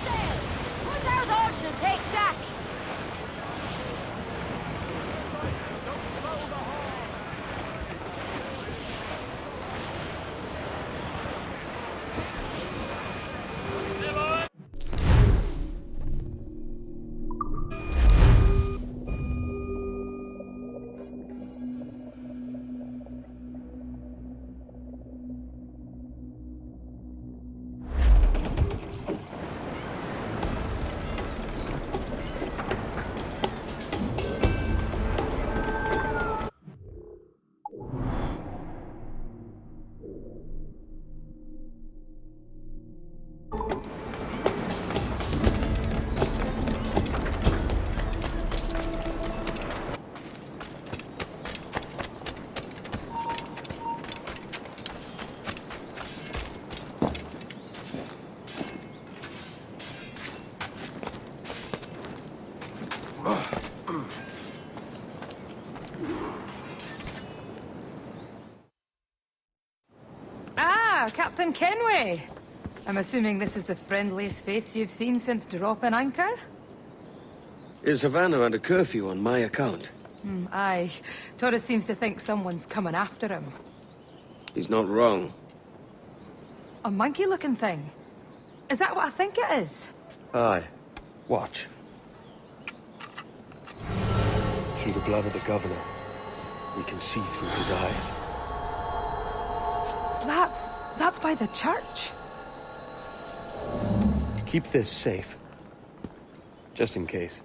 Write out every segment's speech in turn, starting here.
sail! Who's ours all should take Jack? Captain Kenway. I'm assuming this is the friendliest face you've seen since dropping anchor? Is Havana under curfew on my account? Aye. Torres seems to think someone's coming after him. He's not wrong. A monkey-looking thing? Is that what I think it is? Aye. Watch. Through the blood of the governor, we can see through his eyes. That's by the church. Keep this safe. Just in case.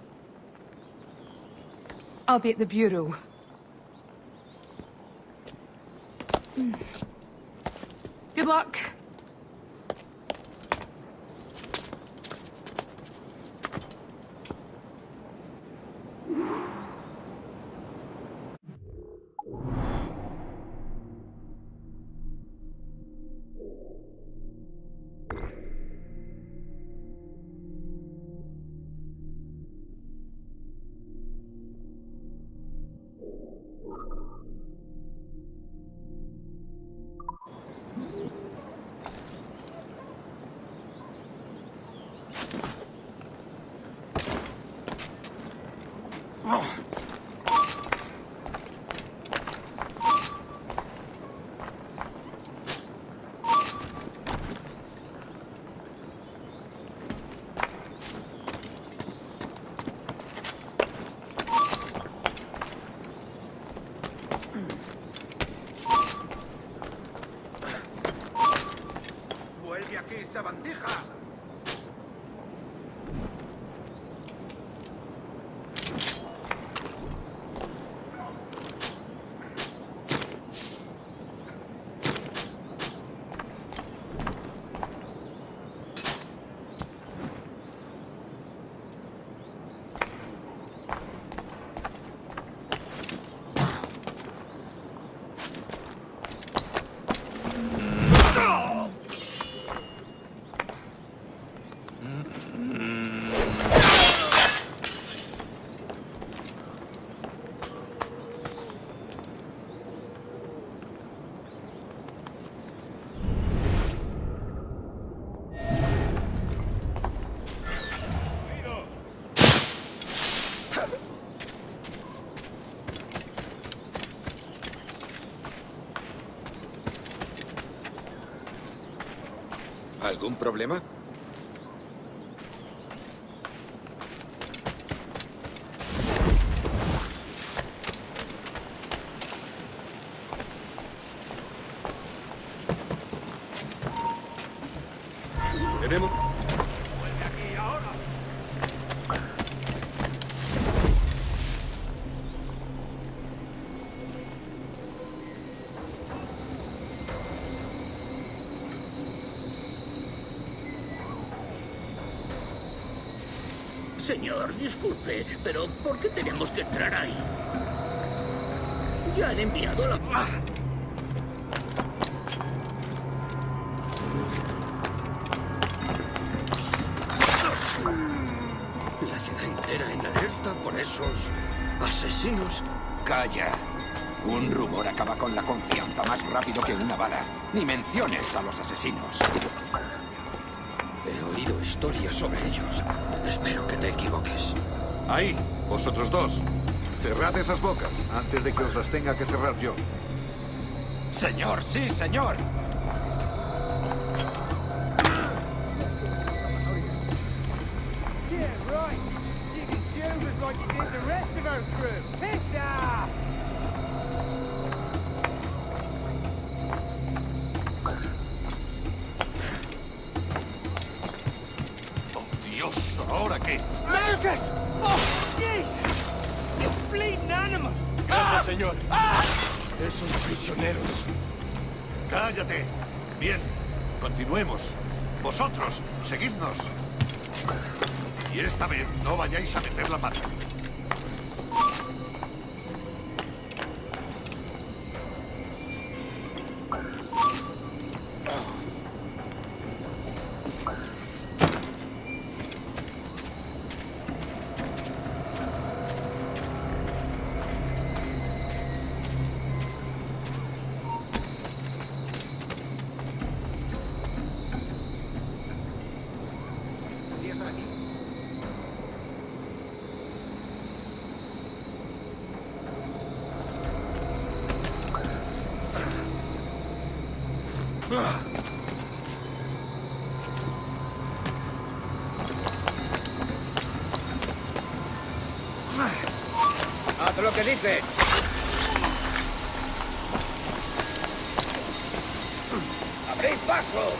I'll be at the bureau. Good luck. ¿Algún problema? Tenemos... ¡Vuelve aquí ahora! Señor, disculpe, pero ¿por qué tenemos que entrar ahí? Ya han enviado la... La ciudad entera en alerta por esos asesinos. ¡Calla! Un rumor acaba con la confianza más rápido que una bala. Ni menciones a los asesinos. He oído historias sobre ellos. Espero que te equivoques. Ahí, vosotros dos. Cerrad esas bocas antes de que os las tenga que cerrar yo. Señor, sí, señor. ¡Oh, Dios! ¿Ahora qué? ¡Lucas! ¡Oh, jeez! ¡You bleeding animal! Gracias, señor. Esos prisioneros. ¡Cállate! Bien, continuemos. Vosotros, seguidnos. Y esta vez no vayáis a meter la pata. Haz lo que dice. ¡Abrid paso!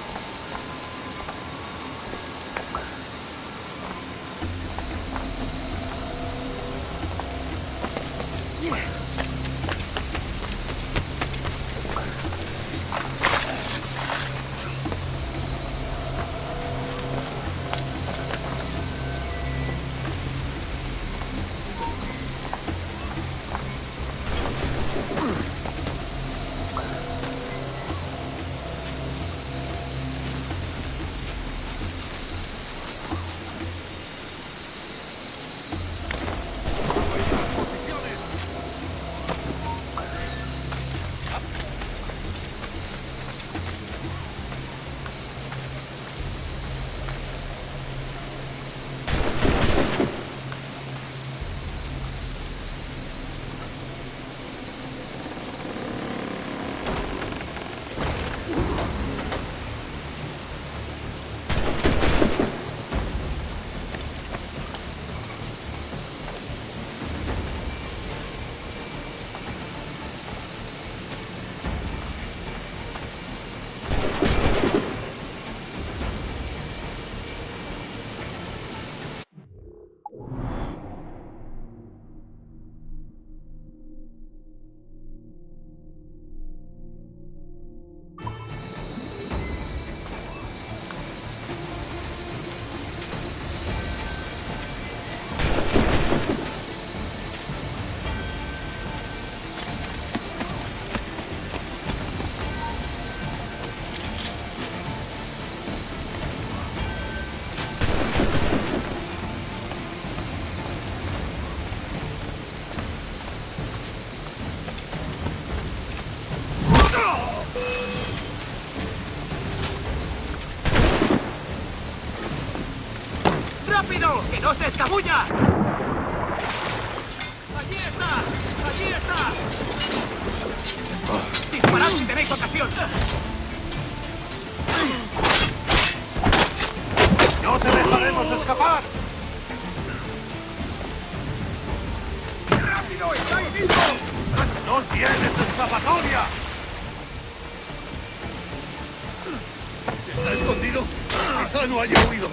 ¡Rápido! ¡Que no se escabulla! ¡Allí está! ¡Allí está! ¡Disparad si tenéis ocasión! ¡No te dejaremos escapar! ¡Rápido! ¡Está ahí mismo! ¡No tienes escapatoria! ¿Está escondido? Quizá no haya huido.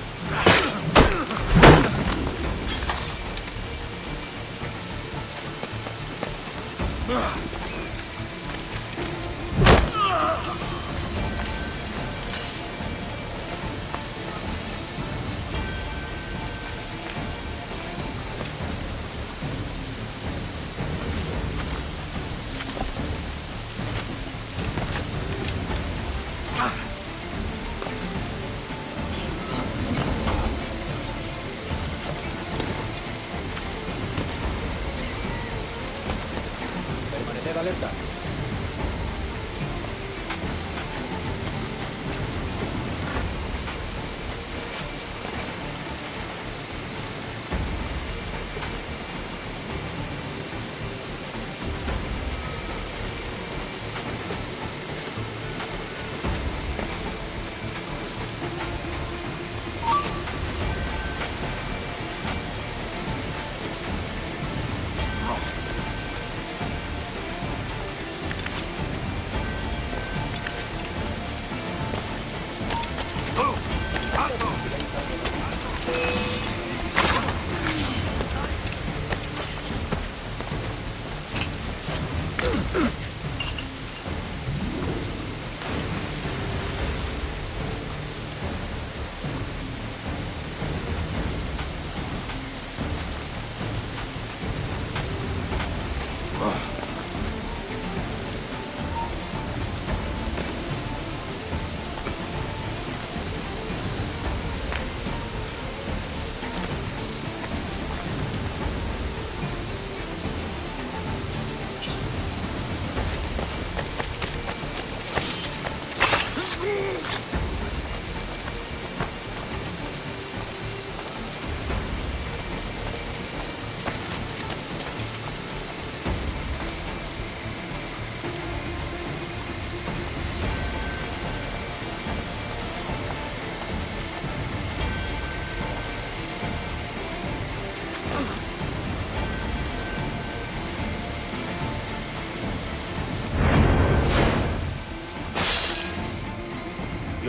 Permaneced alerta.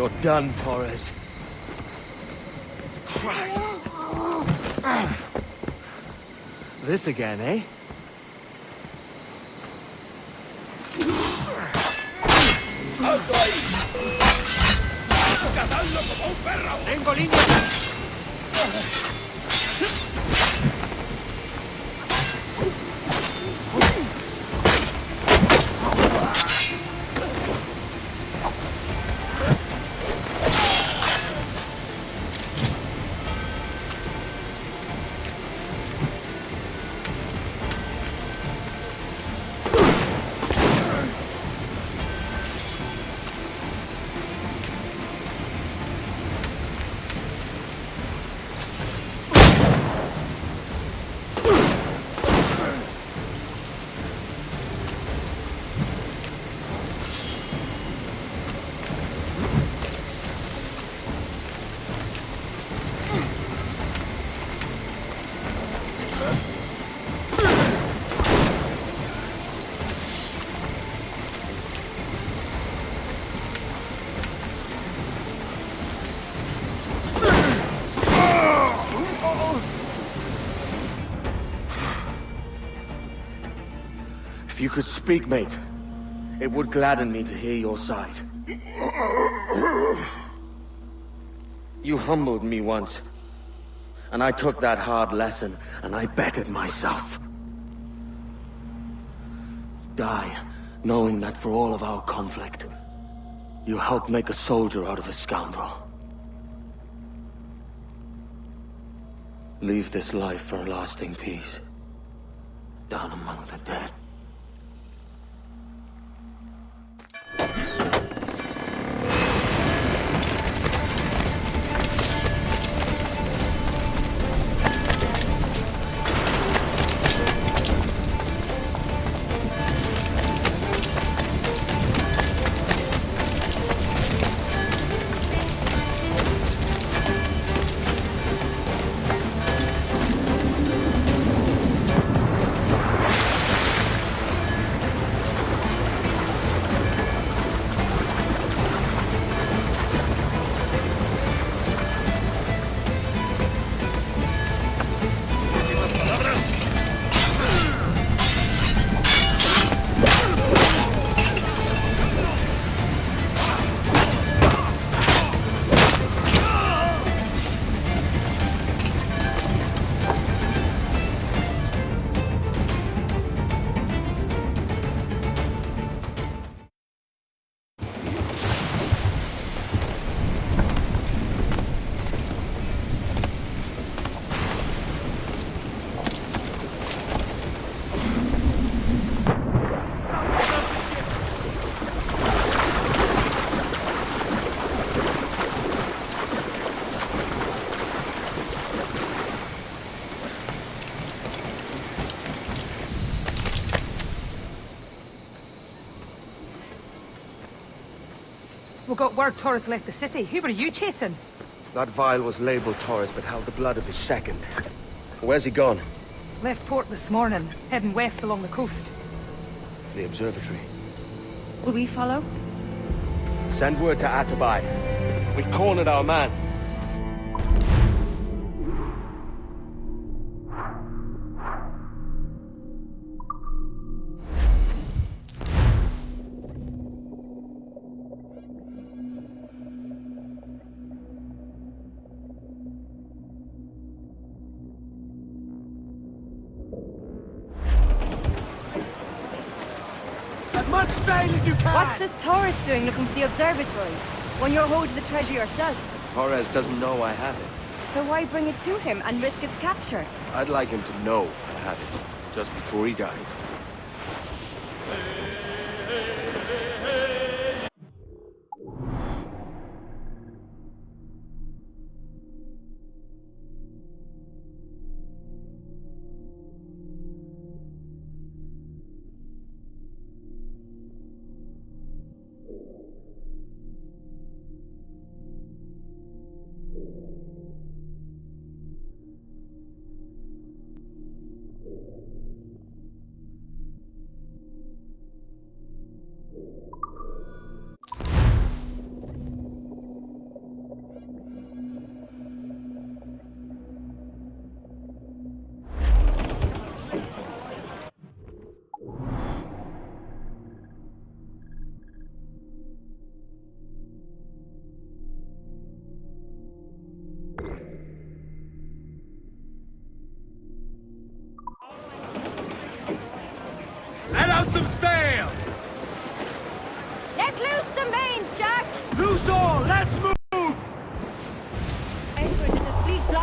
You're done, Torres. Christ. This again, eh? ¡Alto ahí! ¡Cazadlo como un perro! ¡Tengo línea! If you could speak, mate, it would gladden me to hear your side. You humbled me once, and I took that hard lesson, and I bettered myself. Die, knowing that for all of our conflict, you helped make a soldier out of a scoundrel. Leave this life for a lasting peace, down among the dead. We got word Torres left the city. Who were you chasing? That vial was labeled Torres, but held the blood of his second. Where's he gone? Left port this morning, heading west along the coast. The observatory. Will we follow? Send word to Atabai. We've cornered our man. As much sail as you can! What's this tourist doing looking for the observatory? When you're holding the treasure yourself? Torres doesn't know I have it. So why bring it to him and risk its capture? I'd like him to know I have it, just before he dies.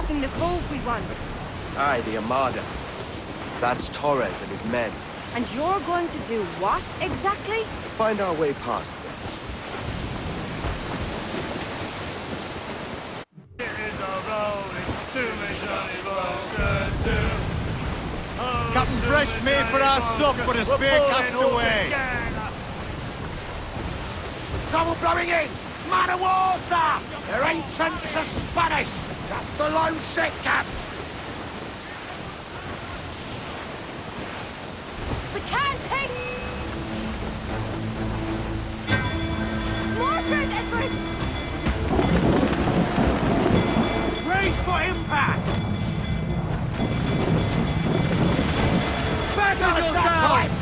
attacking the cove we want. Aye, the Armada. That's Torres and his men. And you're going to do what, exactly? Find our way past them. Captain Fresh made for our sup, but a spear cast away. Someone blowing in! Man of war, sir! Their ancients are Spanish! Just the lone ship, Cap! We can't take... Mortars, Edward! Brace for impact! Better yourself!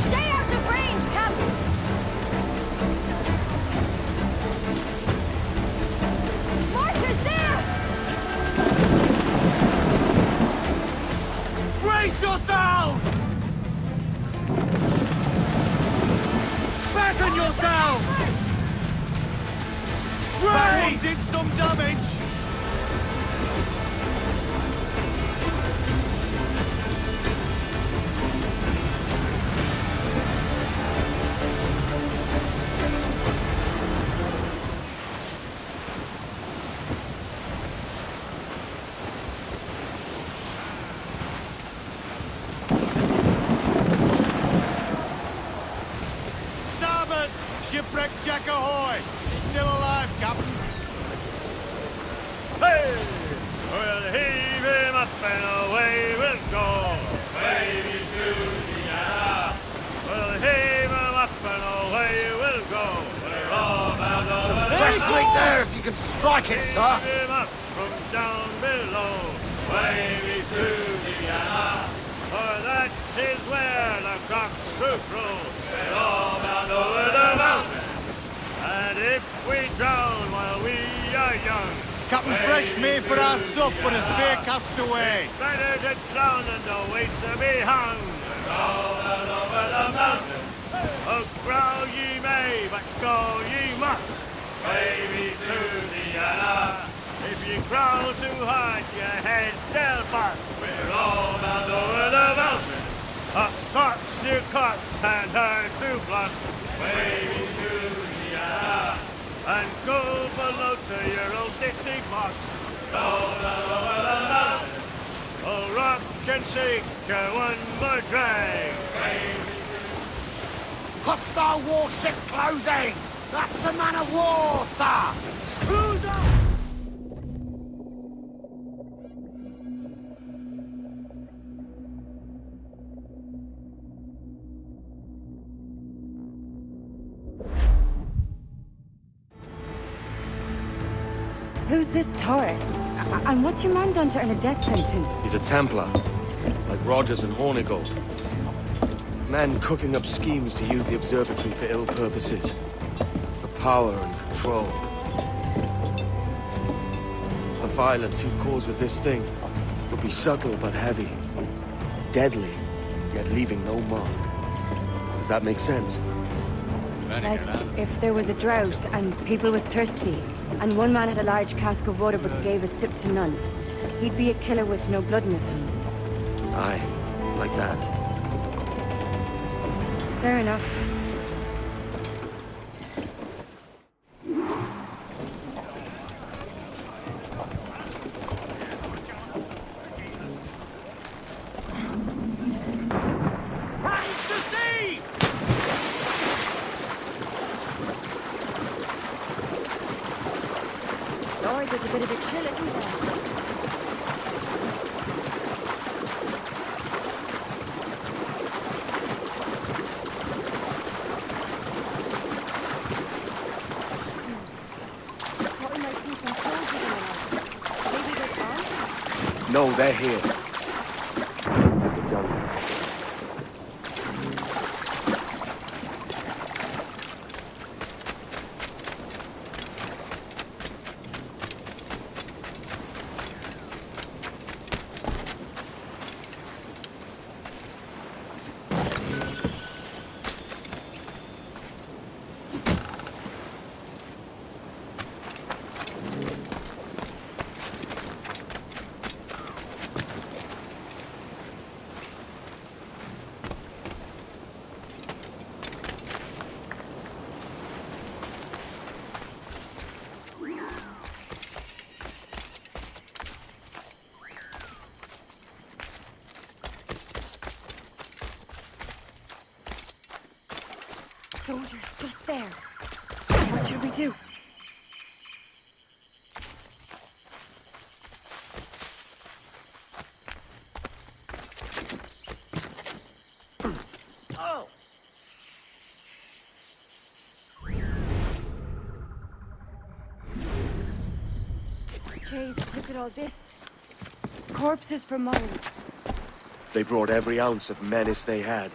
Stay out of range, Captain! Mortars there! Brace yourselves! Batten yourselves! That one did some damage. Starboard! Shipwreck Jack ahoy! He's still alive, Captain. Hey! We'll heave him up and away we'll go. Baby Susanna. We'll heave him up and away we'll go. We're all bound over the Fresh link there if you can strike it, sir! Heave him up from down below. Baby Susanna. For that is where the cocks do crow. We're all bound over the mountain. And if we drown while we are young, Captain Fresh made for our sup, but a spear cast away. better to drown than to wait to be hung. Rolling over the mountain. Oh, growl ye may, but go ye must. Baby Susanna. If you growl too hard, your head they'll bust. We're all bound over the mountain. Up socks your cots and her to blunt. Baby Susanna. And go below to your old ditty box. Roll over the mountain. Oh, rock and shake one more drag. Hostile warship closing! That's a man of war, sir! Screws up! Who's this Taurus? And what's your man done to earn a death sentence? He's a Templar, like Rogers and Hornigold. Men cooking up schemes to use the observatory for ill purposes. For power and control. The violence you'd cause with this thing would be subtle but heavy. Deadly, yet leaving no mark. Does that make sense? Like, if there was a drought and people was thirsty, and one man had a large cask of water but gave a sip to none, he'd be a killer with no blood in his hands. Aye, like that. Fair enough. Lord, there's a bit of a chill, isn't there? Thought we might see some soldiers in there. Maybe they're gone? No, they're here. Soldiers, just there. What should we do? Oh! Jeez, look at all this. Corpses for miles. They brought every ounce of menace they had.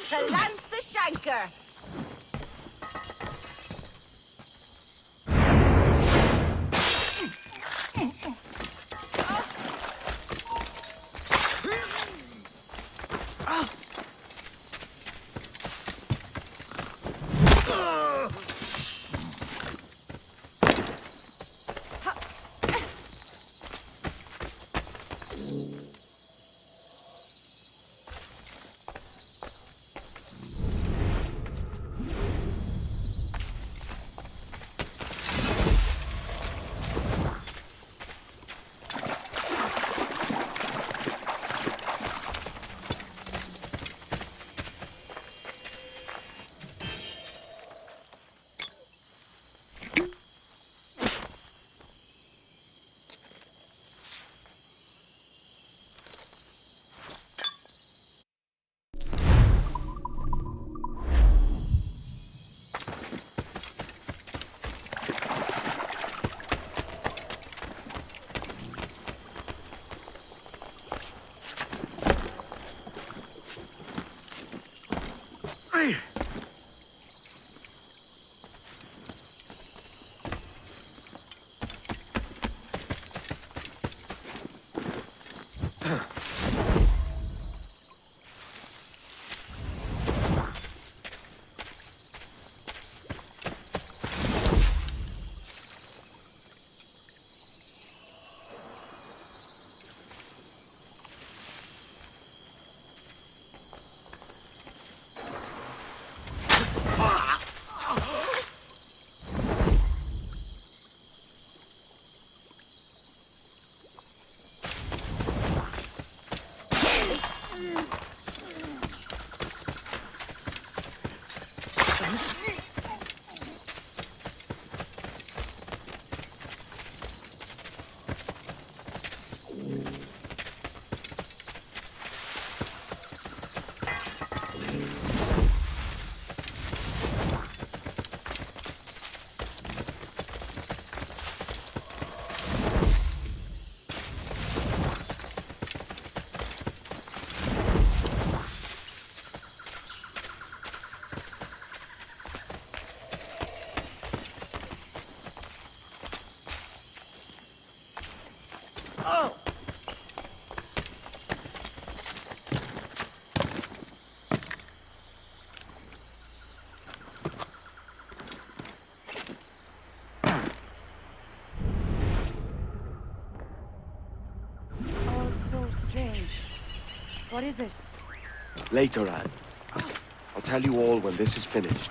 To lance the shanker. What is it? Later, Anne. I'll tell you all when this is finished.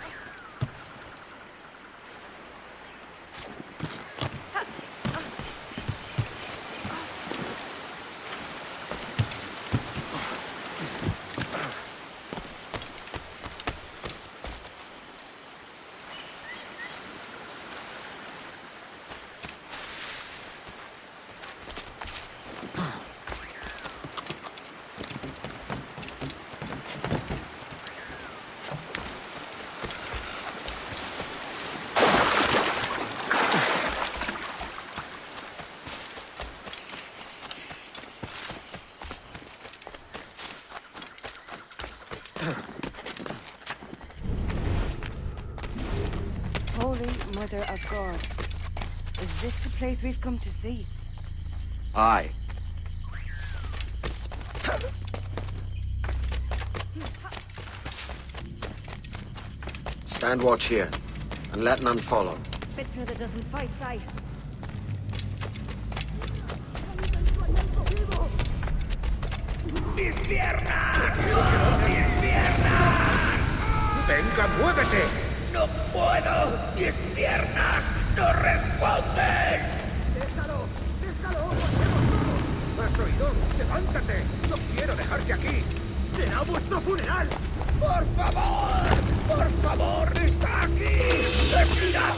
Holy Mother of Gods. Is this the place we've come to see? Aye. Stand watch here, and let none follow. Fitzner that doesn't fight, Si. ¡Mis piernas! ¡Mis piernas! ¡Venga, muévete! ¡No puedo! ¡Mis piernas no responden! ¡Déjalo! ¡Déjalo! ¡Has oído! ¡Levántate! ¡No quiero dejarte aquí! ¡Será vuestro funeral! ¡Por favor! ¡Por favor! ¡Está aquí! ¡Estirad!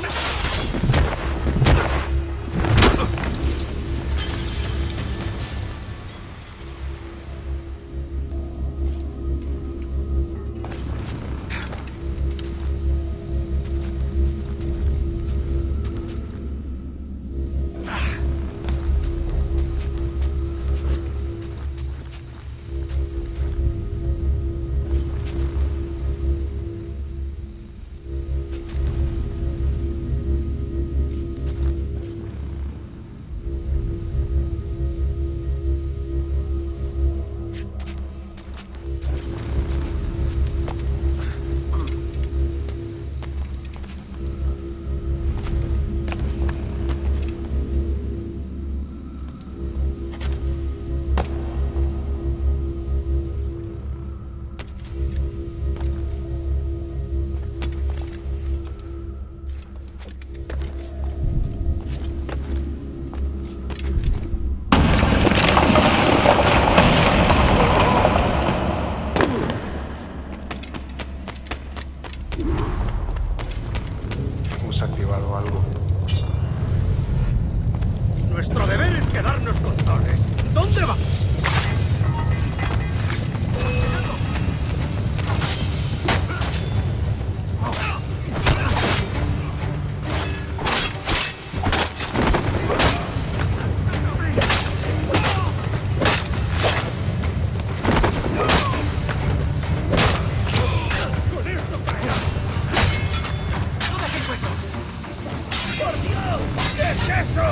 Hemos activado algo. Nuestro deber es quedarnos con Torres. ¿Dónde va? ¿Qué es eso?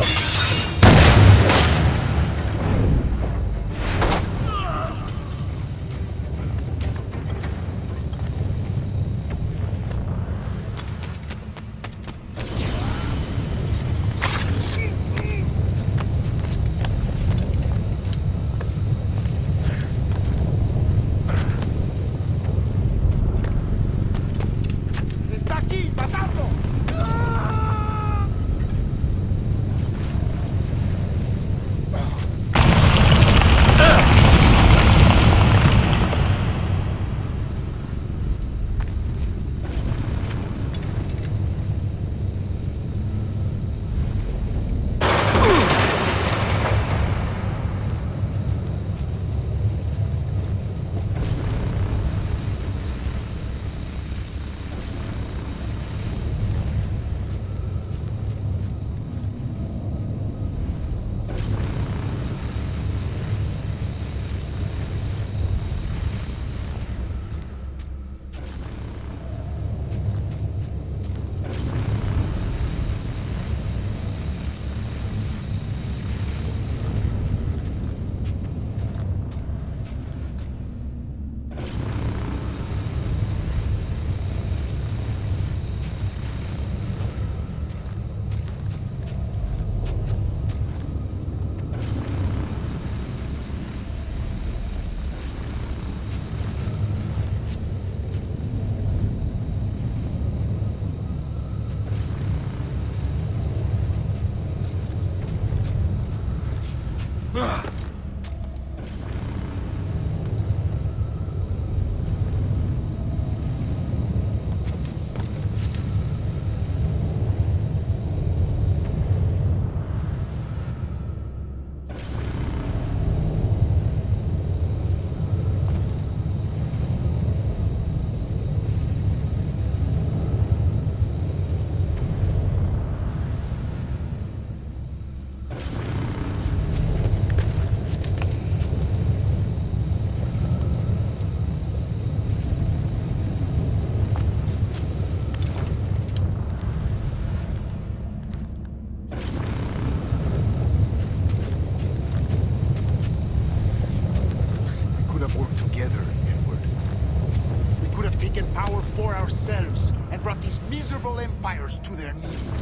Ourselves and brought these miserable empires to their knees.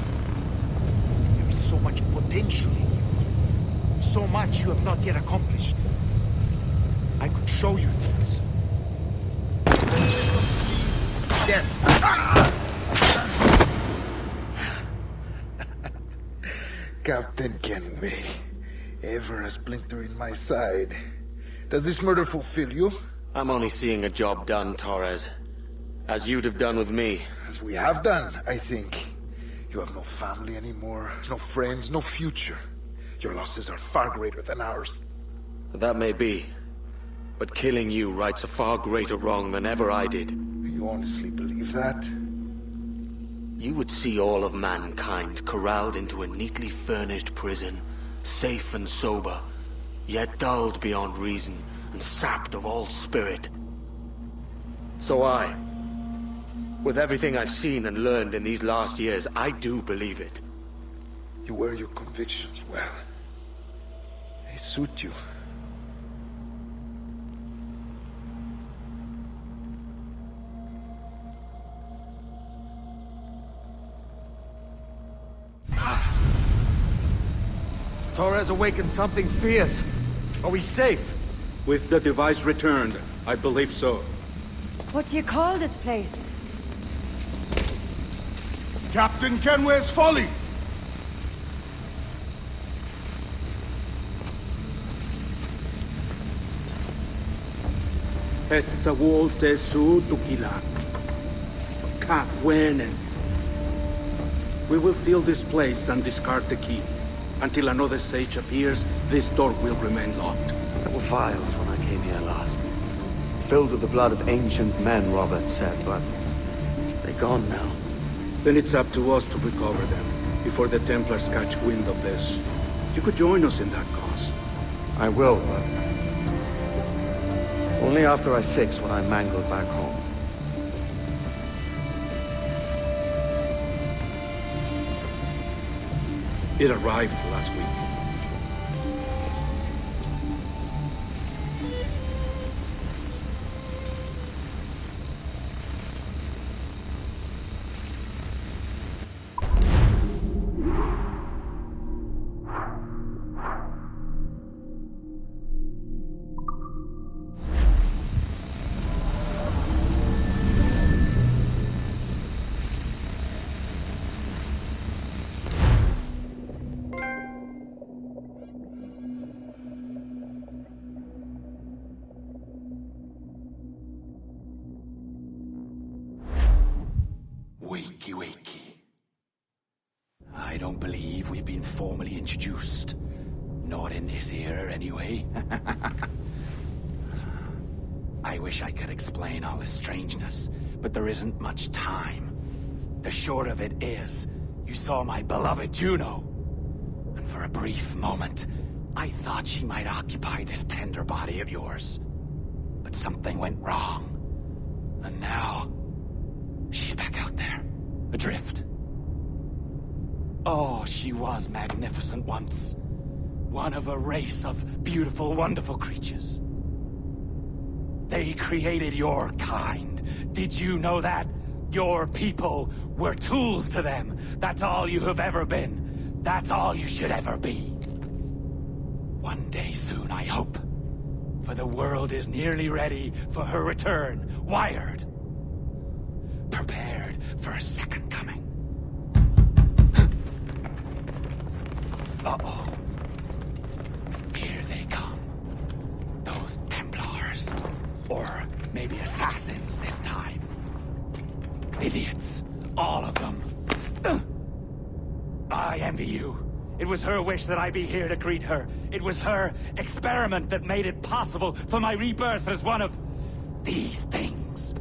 There is so much potential in you. So much you have not yet accomplished. I could show you things. Death. Captain Kenway, ever a splinter in my side. Does this murder fulfill you? I'm only seeing a job done, Torres. As you'd have done with me. As we have done, I think. You have no family anymore, no friends, no future. Your losses are far greater than ours. That may be. But killing you rights a far greater wrong than ever I did. You honestly believe that? You would see all of mankind corralled into a neatly furnished prison, safe and sober, yet dulled beyond reason and sapped of all spirit. So with everything I've seen and learned in these last years, I do believe it. You wear your convictions well. They suit you. Torres awakened something fierce. Are we safe? With the device returned, I believe so. What do you call this place? Captain Kenway's folly! Et sawolte su tukila. Kak wenen. We will seal this place and discard the key. Until another sage appears, this door will remain locked. There were vials when I came here last. Filled with the blood of ancient men, Robert said, but they're gone now. Then it's up to us to recover them, before the Templars catch wind of this. You could join us in that cause. I will, but only after I fix what I mangled back home. It arrived last week. Wakey. I don't believe we've been formally introduced. Not in this era, anyway. I wish I could explain all this strangeness, but there isn't much time. The short of it is, you saw my beloved Juno. And for a brief moment, I thought she might occupy this tender body of yours. But something went wrong. And now, she's back out there, adrift. Oh, she was magnificent once. One of a race of beautiful, wonderful creatures. They created your kind. Did you know that? Your people were tools to them. That's all you have ever been. That's all you should ever be. One day soon, I hope. For the world is nearly ready for her return. Wired. Prepared for a second coming. Uh-oh. Hear Or maybe assassins this time. Idiots. All of them. I envy you. It was her wish that I be here to greet her. It was her experiment that made it possible for my rebirth as one of these things.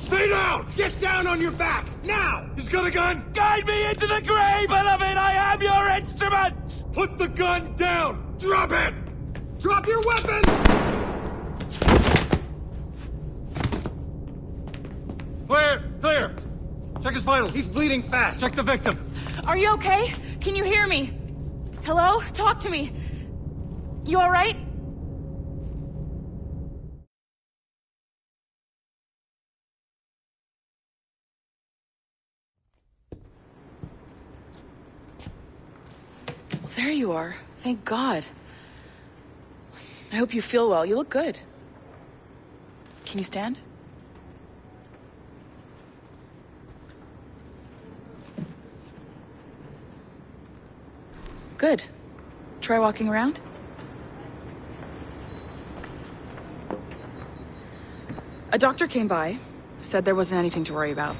Stay down! Get down on your back! Now! He's got a gun! Guide me into the grave, beloved! I am your instrument! Put the gun down! Drop it! Drop your weapon! Clear! Clear! Check his vitals. He's bleeding fast. Check the victim. Are you okay? Can you hear me? Hello? Talk to me. You all right? Well, there you are. Thank God. I hope you feel well. You look good. Can you stand? Good. Try walking around. A doctor came by, said there wasn't anything to worry about.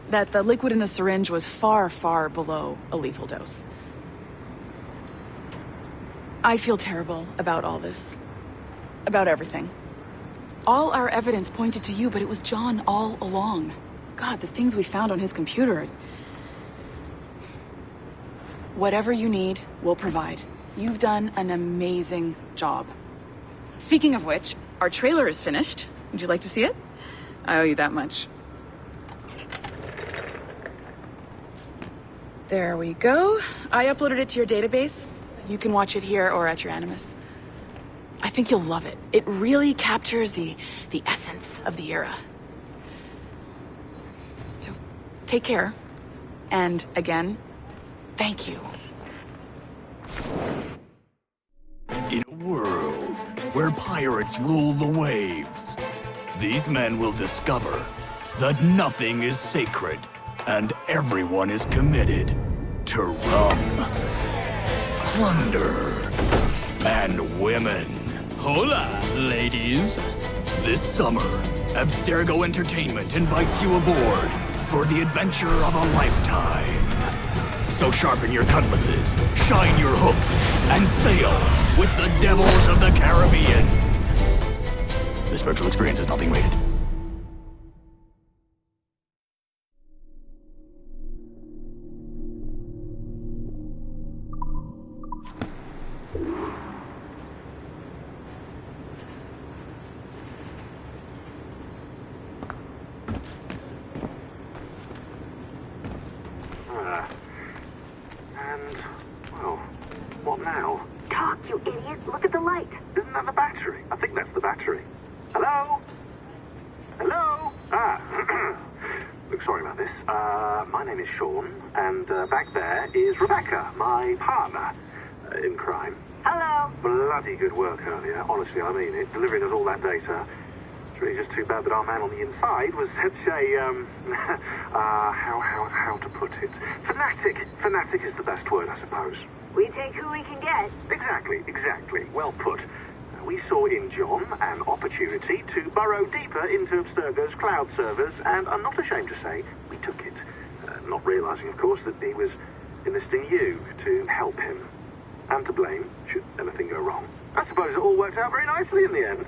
That the liquid in the syringe was far, far below a lethal dose. I feel terrible about all this. About everything. All our evidence pointed to you, but it was John all along. God, the things we found on his computer. Whatever you need, we'll provide. You've done an amazing job. Speaking of which, our trailer is finished. Would you like to see it? I owe you that much. There we go. I uploaded it to your database. You can watch it here or at your Animus. I think you'll love it. It really captures the essence of the era. So, take care. And again, thank you. In a world where pirates rule the waves, these men will discover that nothing is sacred and everyone is committed to rum, plunder, and women. Hola, ladies. This summer, Abstergo Entertainment invites you aboard for the adventure of a lifetime. So sharpen your cutlasses, shine your hooks, and sail with the devils of the Caribbean. This virtual experience is not being rated. What now? Talk, you idiot! Look at the light! Isn't that the battery? I think that's the battery. Hello? Hello? Look, sorry about this. My name is Sean, and back there is Rebecca, my partner in crime. Hello! Bloody good work earlier. Honestly, I mean it. Delivering us all that data. It's really just too bad that our man on the inside was such a, how to put it? Fanatic. Fanatic is the best word, I suppose. We take who we can get. Exactly. Well put. We saw in John an opportunity to burrow deeper into Abstergo's cloud servers, and I'm not ashamed to say we took it. Not realizing, of course, that he was enlisting you to help him. And to blame, should anything go wrong. I suppose it all worked out very nicely in the end.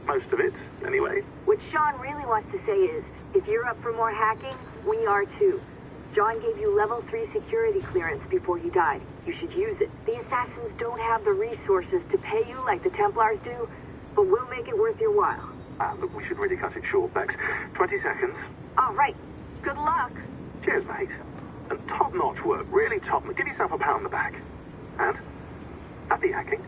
Most of it, anyway. What Sean really wants to say is, if you're up for more hacking, we are too. John gave you level 3 security clearance before he died. You should use it. The assassins don't have the resources to pay you like the Templars do, but we'll make it worth your while. Look, we should really cut it short, Bex. 20 seconds. All right. Good luck. Cheers, mate. And top-notch work. Really top. Give yourself a pat on the back. And happy hacking.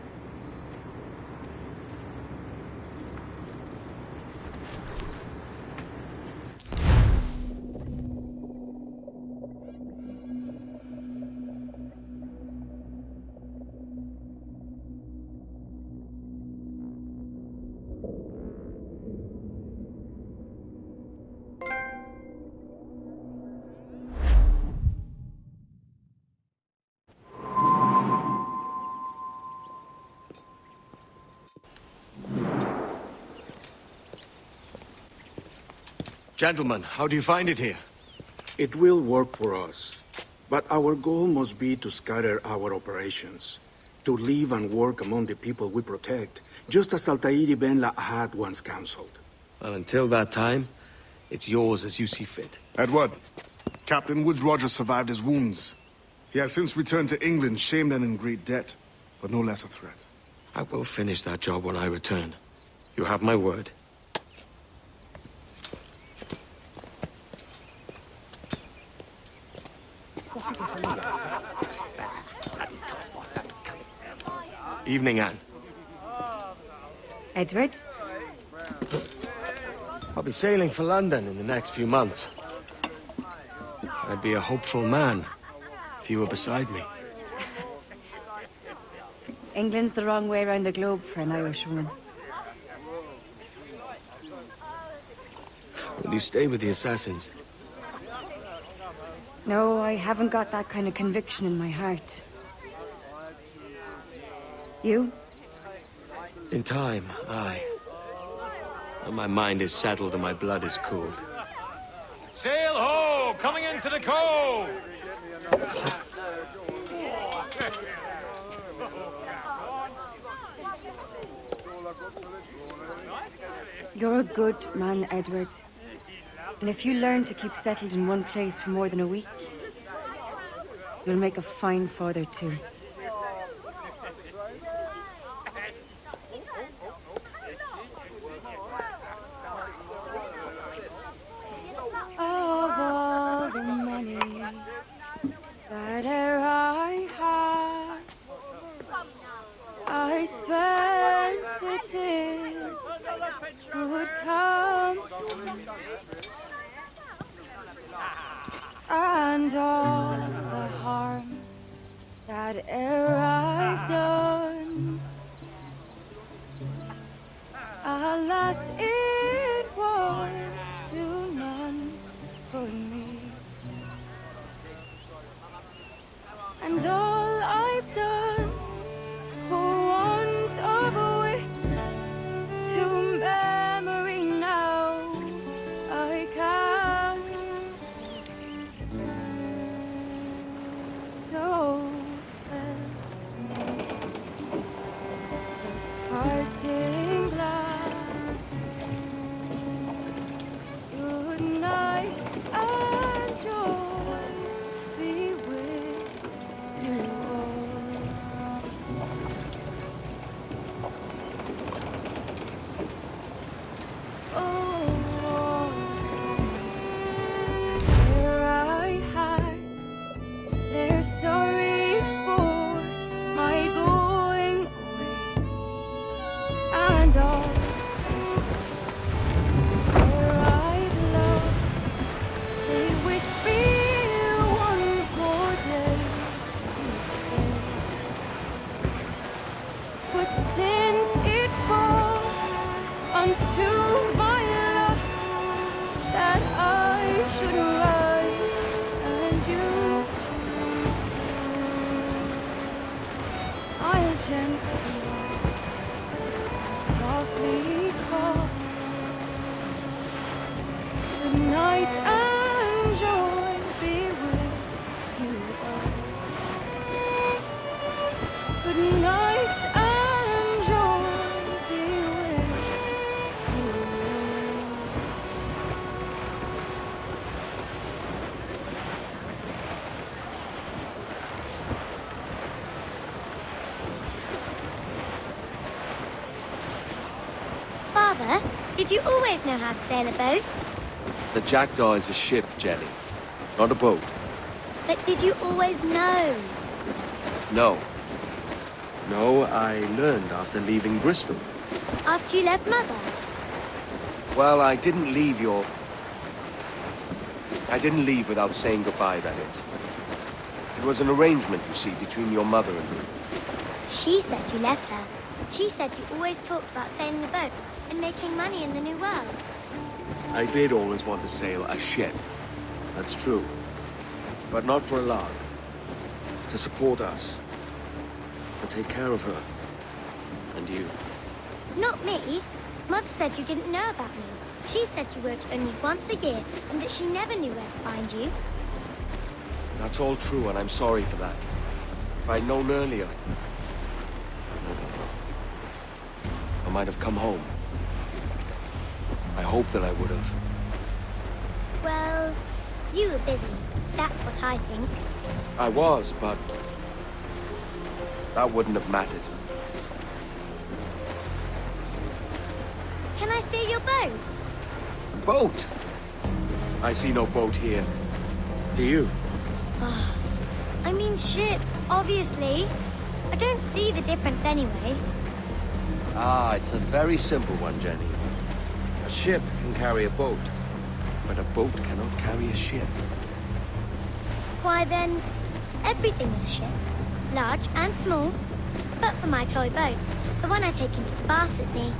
Gentlemen, how do you find it here? It will work for us. But our goal must be to scatter our operations. To live and work among the people we protect, just as Altair ibn La'ahad once counseled. Well, until that time, it's yours as you see fit. Edward, Captain Woods Rogers survived his wounds. He has since returned to England, shamed and in great debt, but no less a threat. I will finish that job when I return. You have my word. Evening, Anne. Edward? I'll be sailing for London in the next few months. I'd be a hopeful man if you were beside me. England's the wrong way around the globe for an Irish woman. Will you stay with the assassins? No, I haven't got that kind of conviction in my heart. You? In time, aye. When my mind is settled and my blood is cooled. Sail ho! Coming into the cove! You're a good man, Edward. And if you learn to keep settled in one place for more than a week, you'll make a fine father too. Of all the money that I had, I spent it in good company, and all the harm that I've done, alas, it was to none but me. And all I've done for want of wit, to memory now I can't. So felt the parting glass. Good night and joy be with you all. Oh, where I had their sorry for my going away, and all the spirits where I'd loved, they wished me one more day to stay. But since it falls unto my lot that I should rise and you should, I'll gently rise and softly call. Good night and joy be with you all. Good night and joy be with you all. Father, did you always know how to sail a boat? The Jackdaw is a ship, Jenny, not a boat. But did you always know? No. No, I learned after leaving Bristol. After you left Mother? Well, I didn't leave without saying goodbye, that is. It was an arrangement, you see, between your mother and me. She said you left her. She said you always talked about sailing a boat and making money in the New World. I did always want to sail a ship. That's true. But not for a lark. To support us. To take care of her. And you. Not me. Mother said you didn't know about me. She said you wrote only once a year and that she never knew where to find you. That's all true, and I'm sorry for that. If I'd known earlier... No. I might have come home. I hope that I would have. Well, you were busy. That's what I think. I was, but... that wouldn't have mattered. Can I steal your boat? Boat? I see no boat here. Do you? I mean ship, obviously. I don't see the difference anyway. Ah, it's a very simple one, Jenny. A ship can carry a boat, but a boat cannot carry a ship. Why then, everything is a ship. Large and small. But for my toy boat, the one I take into the bath with me.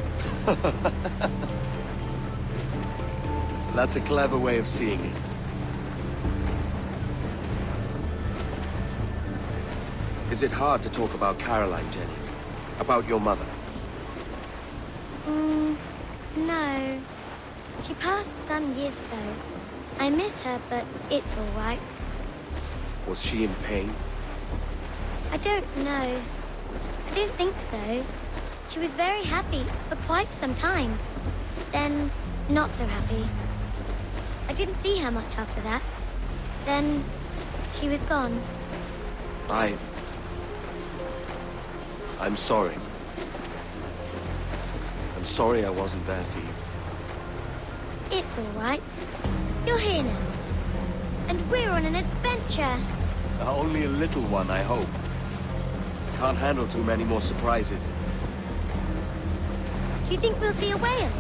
That's a clever way of seeing it. Is it hard to talk about Caroline, Jenny? About your mother? No. She passed some years ago. I miss her, but it's all right. Was she in pain? I don't know. I don't think so. She was very happy for quite some time. Then, not so happy. I didn't see her much after that. Then, she was gone. I'm sorry. I'm sorry I wasn't there for you. It's all right. You're here now. And we're on an adventure. Only a little one, I hope. Can't handle too many more surprises. Do you think we'll see a whale?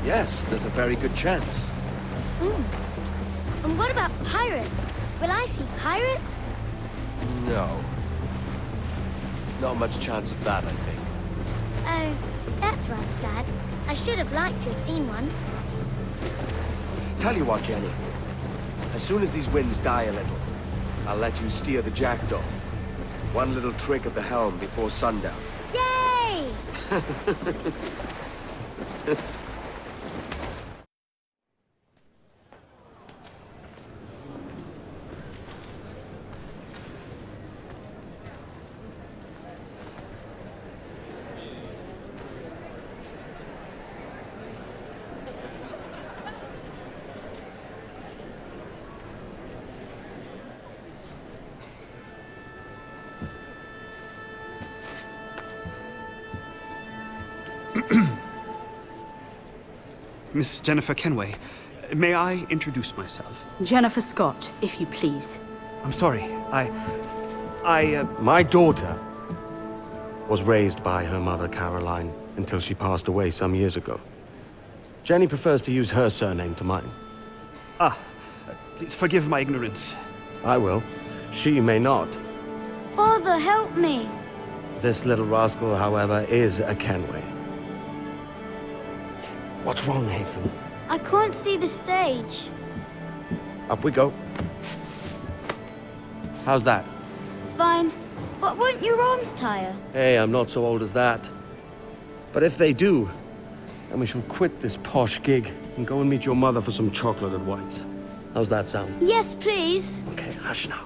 Yes, there's a very good chance. And what about pirates? Will I see pirates? No. Not much chance of that, I think. Oh, that's rather sad. I should have liked to have seen one. Tell you what, Jenny. As soon as these winds die a little, I'll let you steer the jackdaw. One little trick at the helm before sundown. Yay! Miss Jennifer Kenway, may I introduce myself? Jennifer Scott, if you please. I'm sorry, My daughter was raised by her mother, Caroline, until she passed away some years ago. Jenny prefers to use her surname to mine. Please forgive my ignorance. I will. She may not. Father, help me. This little rascal, however, is a Kenway. What's wrong, Hafen? I can't see the stage. Up we go. How's that? Fine. But won't your arms tire? Hey, I'm not so old as that. But if they do, then we shall quit this posh gig and go and meet your mother for some chocolate at White's. How's that sound? Yes, please. Okay, hush now.